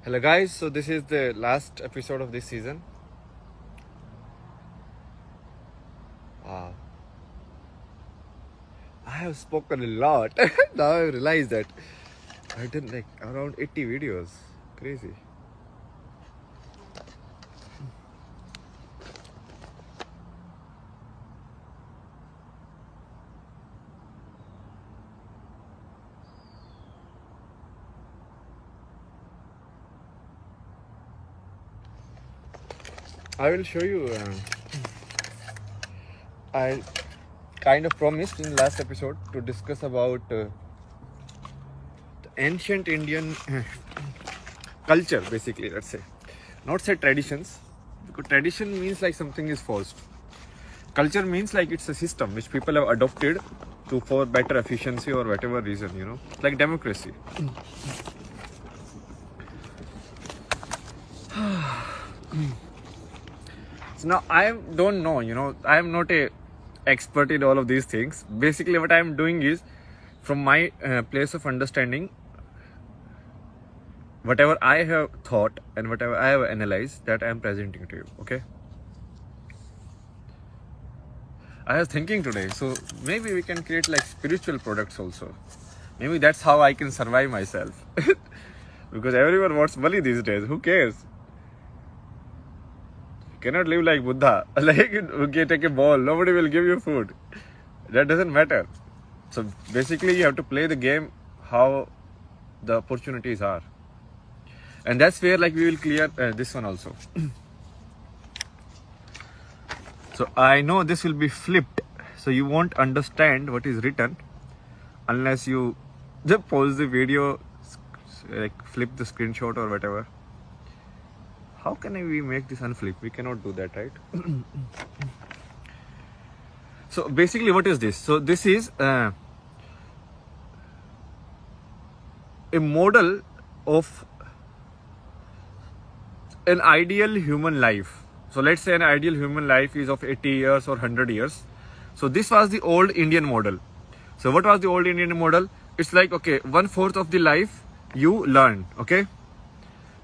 Hello guys, so this is the last episode of this season. Wow. I have spoken a lot. Now I realize that I've done like around 80 videos. Crazy. I will show you. I kind of promised in the last episode to discuss about the ancient Indian culture, basically, let's say. Not say traditions, because tradition means like something is forced. Culture means like it's a system which people have adopted to for better efficiency or whatever reason, like democracy. So now I don't know, I am not a expert in all of these things. Basically what I am doing is from my place of understanding, whatever I have thought and whatever I have analyzed, that I am presenting to you. Okay, I was thinking today, so maybe we can create like spiritual products also. Maybe that's how I can survive myself. Because everyone wants money these days. Who cares? You cannot live like Buddha. Like, okay, take a ball, nobody will give you food. That doesn't matter. So basically you have to play the game how the opportunities are. And that's where like we will clear this one also. So I know this will be flipped. So you won't understand what is written unless you just pause the video, like flip the screenshot or whatever. How can we make this unflip? We cannot do that, right? So basically what is this? So this is a model of an ideal human life. So let's say an ideal human life is of 80 years or 100 years. So this was the old Indian model. So what was the old Indian model? It's like, okay, 1/4 of the life you learn, okay?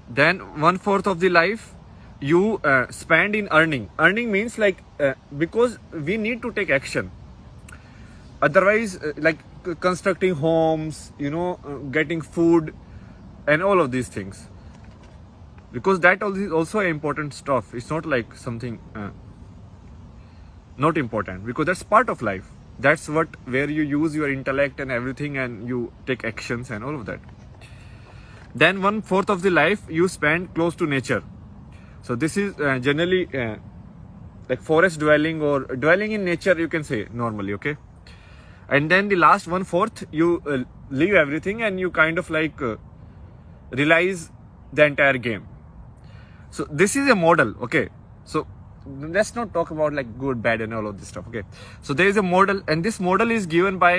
Then 1/4 of the life you spend in earning. Earning means like, because we need to take action. Otherwise, like constructing homes, getting food and all of these things. Because that is also important stuff. It's not like something not important, because that's part of life. That's where you use your intellect and everything and you take actions and all of that. Then 1/4 of the life you spend close to nature. So this is generally like forest dwelling or dwelling in nature, you can say normally, okay? And then the last 1/4 you leave everything and you kind of like realize the entire game. So this is a model, okay? So let's not talk about like good, bad and all of this stuff, okay? So there is a model, and this model is given by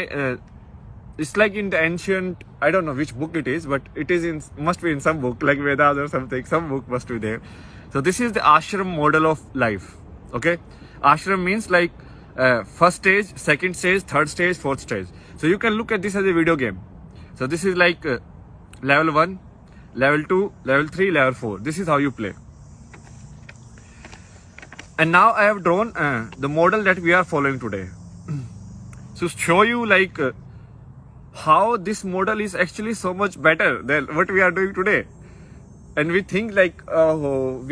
it's like in the ancient, I don't know which book it is, but it is must be in some book like Vedas or something. Some book must be there. So this is the ashram model of life, okay? Ashram means like first stage, second stage, third stage, fourth stage. So you can look at this as a video game. So this is like level 1, level 2, level 3, level 4. This is how you play. And now I have drawn the model that we are following today. So show you like how this model is actually so much better than what we are doing today. And we think like, oh,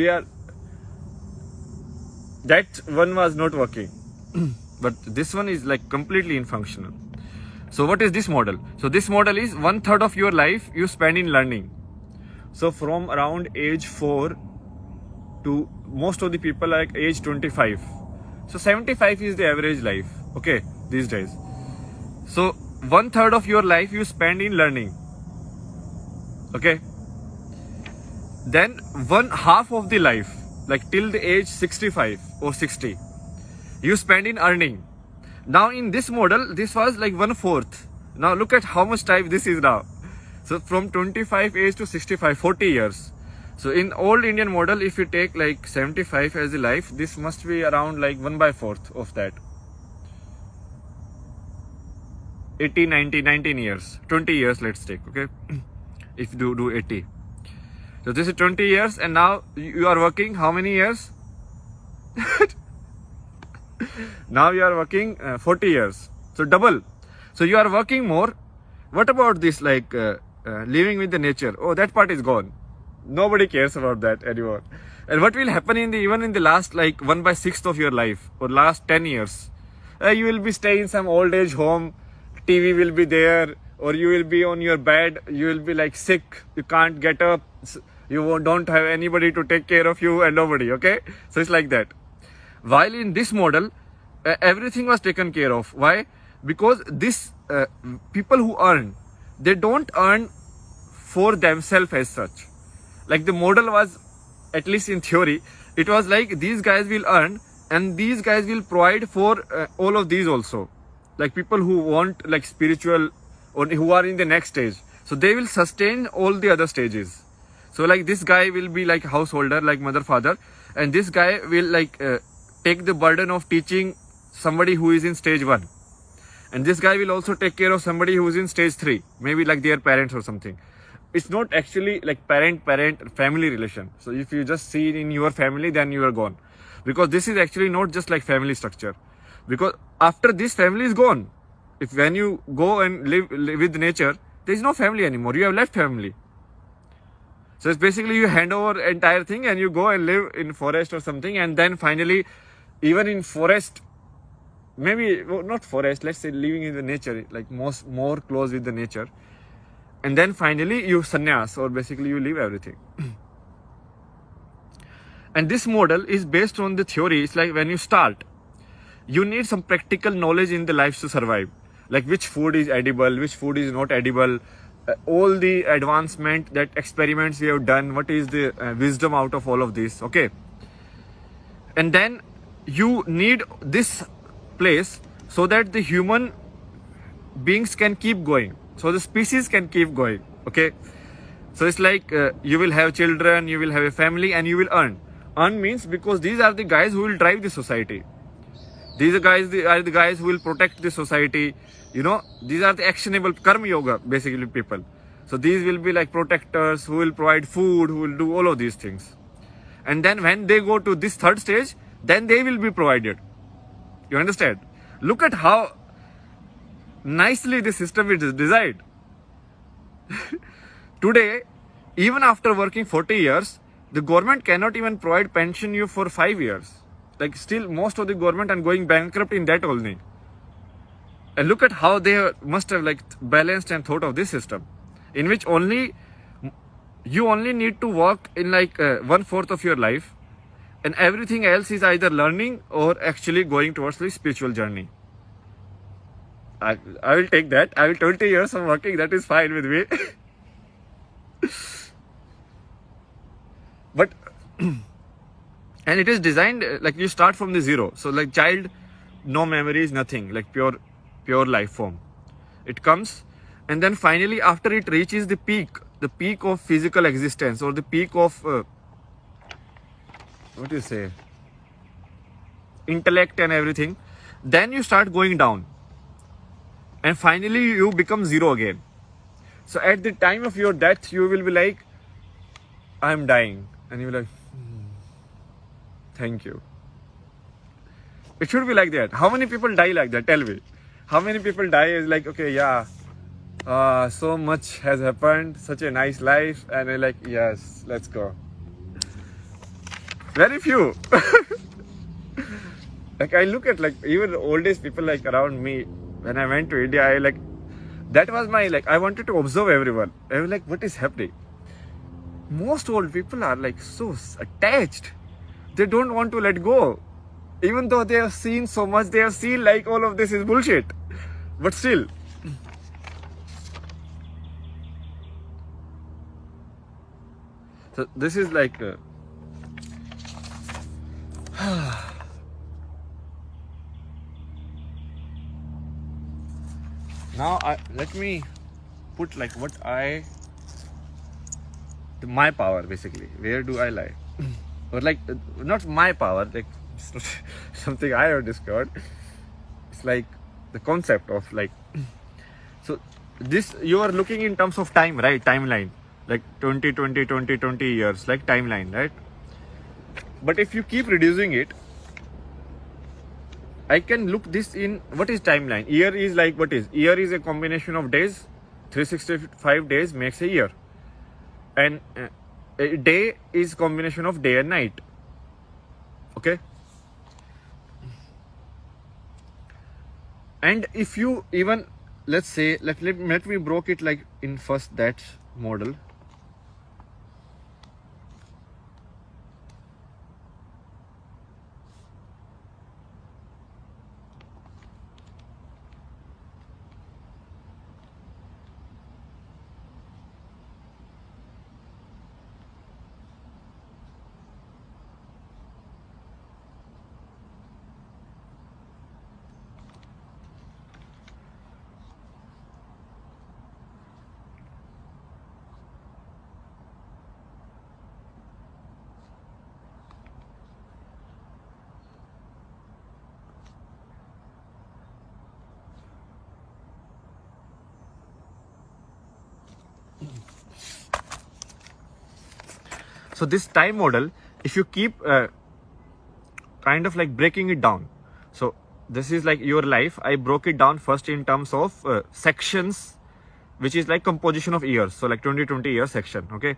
that one was not working. But this one is like completely infunctional. So what is this model? So this model is 1/3 of your life you spend in learning. So from around age 4 to most of the people like age 25. So 75 is the average life, okay, these days. So 1/3 of your life you spend in learning, okay? Then 1/2 of the life, like till the age 65 or 60, you spend in earning. Now in this model, this was like 1/4. Now look at how much time this is now. So from 25 age to 65, 40 years. So in old Indian model, if you take like 75 as a life, this must be around like 1/4 of that. 18, 19 years, 20 years let's take, okay? If you do 80. So this is 20 years, and now you are working how many years? Now you are working 40 years. So double. So you are working more. What about this, like living with the nature? Oh, that part is gone. Nobody cares about that anymore. And what will happen even in the last like 1/6 of your life or last 10 years? You will be staying in some old age home. TV will be there, or you will be on your bed. You will be like sick. You can't get up. Don't have anybody to take care of you, and nobody. Okay, so it's like that. While in this model, everything was taken care of. Why? Because this people who earn, they don't earn for themselves as such. Like the model was, at least in theory, it was like these guys will earn and these guys will provide for all of these also. Like people who want like spiritual or who are in the next stage. So they will sustain all the other stages. So like this guy will be like householder, like mother, father, and this guy will like take the burden of teaching somebody who is in stage 1. And this guy will also take care of somebody who is in stage 3, maybe like their parents or something. It's not actually like parent family relation. So if you just see it in your family, then you are gone, because this is actually not just like family structure. Because after this family is gone, if when you go and live with nature, there is no family anymore. You have left family. So it's basically you hand over entire thing and you go and live in forest or something, and then finally, even in forest, maybe not forest, let's say living in the nature, like more close with the nature. And then finally you sannyas, or basically you leave everything. And this model is based on the theory. It's like when you start, you need some practical knowledge in the life to survive. Like which food is edible, which food is not edible, all the advancement, that experiments we have done, what is the wisdom out of all of this, okay? And then you need this place so that the human beings can keep going. So the species can keep going, okay? So it's like you will have children, you will have a family, and you will earn. Earn means because these are the guys who will drive the society. These are the guys who will protect the society. You know, these are the actionable karma yoga, basically people. So these will be like protectors who will provide food, who will do all of these things. And then when they go to this third stage, then they will be provided. You understand? Look at how nicely the system is designed. Today, even after working 40 years, the government cannot even provide pension you for 5 years. Like still most of the government are going bankrupt in that only. And look at how they must have like balanced and thought of this system, in which you only need to work in like 1/4 of your life, and everything else is either learning or actually going towards the spiritual journey. I will take that. I will 20 years of working. That is fine with me. But and it is designed like you start from the zero. So like child, no memories, nothing, like pure life form. It comes, and then finally after it reaches the peak of physical existence, or the peak of what do you say, intellect and everything, then you start going down, and finally you become zero again. So at the time of your death, you will be like, I'm dying, and you will be like, thank you. It should be like that. How many people die like that? Tell me. How many people die is like, okay, yeah, so much has happened, such a nice life, and they're like, yes, let's go. Very few. Like I look at like even the oldest people like around me. When I went to India, that was my I wanted to observe everyone. I was like, what is happening? Most old people are like so attached. They don't want to let go. Even though they have seen so much, they have seen like all of this is bullshit. But still. So this is like now let me put like what my power basically. Where do I lie? Or like not my power, like it's not something I have discovered. It's like the concept of like, so this you are looking in terms of time, right? Timeline. like 20, 20, 20, 20 years, like timeline, right? But if you keep reducing it, I can look this in what is timeline. Year is like what is? Year is a combination of days. 365 days makes a year. And a day is combination of day and night. Okay? And if you even, let's say, let me broke it like in first that model. So this time model, if you keep kind of like breaking it down. So this is like your life. I broke it down first in terms of sections, which is like composition of years. So like 20 year section. Okay.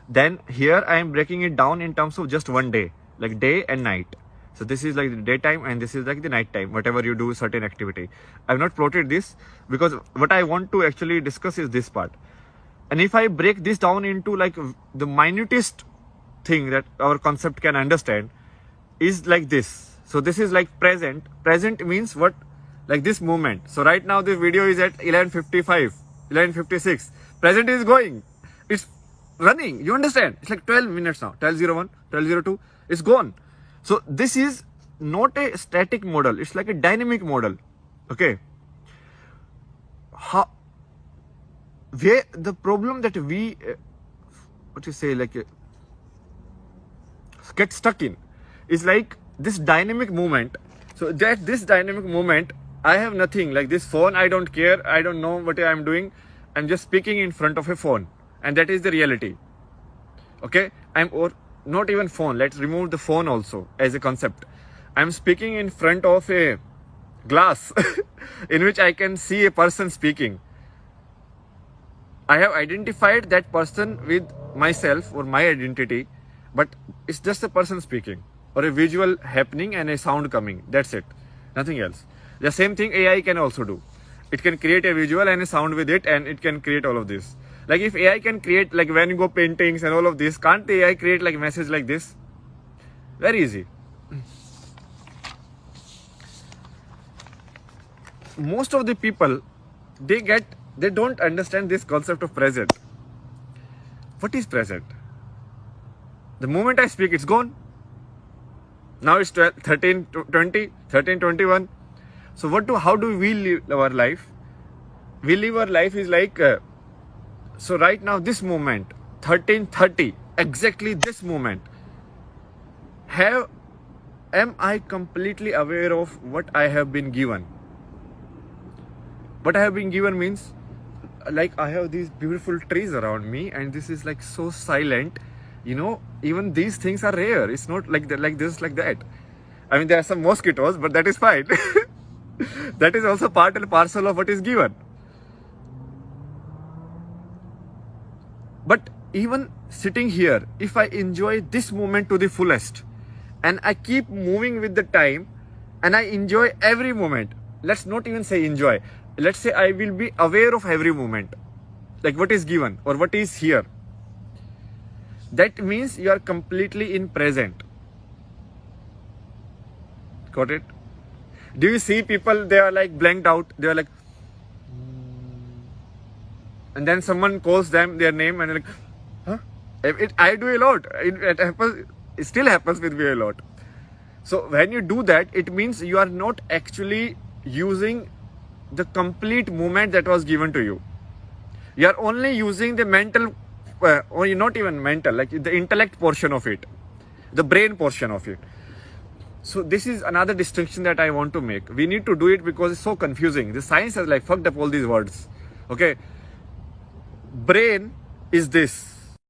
Then here I am breaking it down in terms of just one day, like day and night. So this is like the daytime and this is like the night time, whatever you do certain activity. I've not plotted this because what I want to actually discuss is this part. And if I break this down into like the minutest thing that our concept can understand is like this. So this is like present. Present means what? Like this moment. So right now this video is at 11:55, 11:56. Present is going. It's running. You understand? It's like 12 minutes now. 12:01, 12:02. It's gone. So this is not a static model. It's like a dynamic model. Okay. Where the problem that we, what you say, like get stuck in is like this dynamic movement. So that this dynamic movement, I have nothing like this phone. I don't care. I don't know what I'm doing. I'm just speaking in front of a phone, and that is the reality. Okay. Or not even phone. Let's remove the phone also as a concept. I'm speaking in front of a glass in which I can see a person speaking. I have identified that person with myself or my identity, but it's just a person speaking or a visual happening and a sound coming. That's it. Nothing else. The same thing AI can also do. It can create a visual and a sound with it, and it can create all of this. Like if AI can create like Van Gogh paintings and all of this, can't the AI create like message like this? Very easy. Most of the people, they don't understand this concept of present. What is present? The moment I speak, it's gone. Now it's 13, 20, 13, 21. So how do we live our life? We live our life is like, so right now, this moment, 13:30, exactly this moment, am I completely aware of what I have been given? What I have been given means, like I have these beautiful trees around me and this is like so silent, you know, even these things are rare. It's not like that, like this, like that. I mean, there are some mosquitoes, but that is fine. That is also part and parcel of what is given. But even sitting here, if I enjoy this moment to the fullest and I keep moving with the time and I enjoy every moment, let's not even say enjoy. Let's say I will be aware of every moment, like what is given or what is here. That means you are completely in present. Got it? Do you see people, they are like blanked out. They are like, and then someone calls them their name and they're like, huh? I do a lot. It happens. It still happens with me a lot. So when you do that, it means you are not actually using the complete movement that was given to you. You are only using the mental, or not even mental, like the intellect portion of it, the brain portion of it. So this is another distinction that I want to make. We need to do it because it's so confusing. The science has like fucked up all these words. Okay. Brain is this.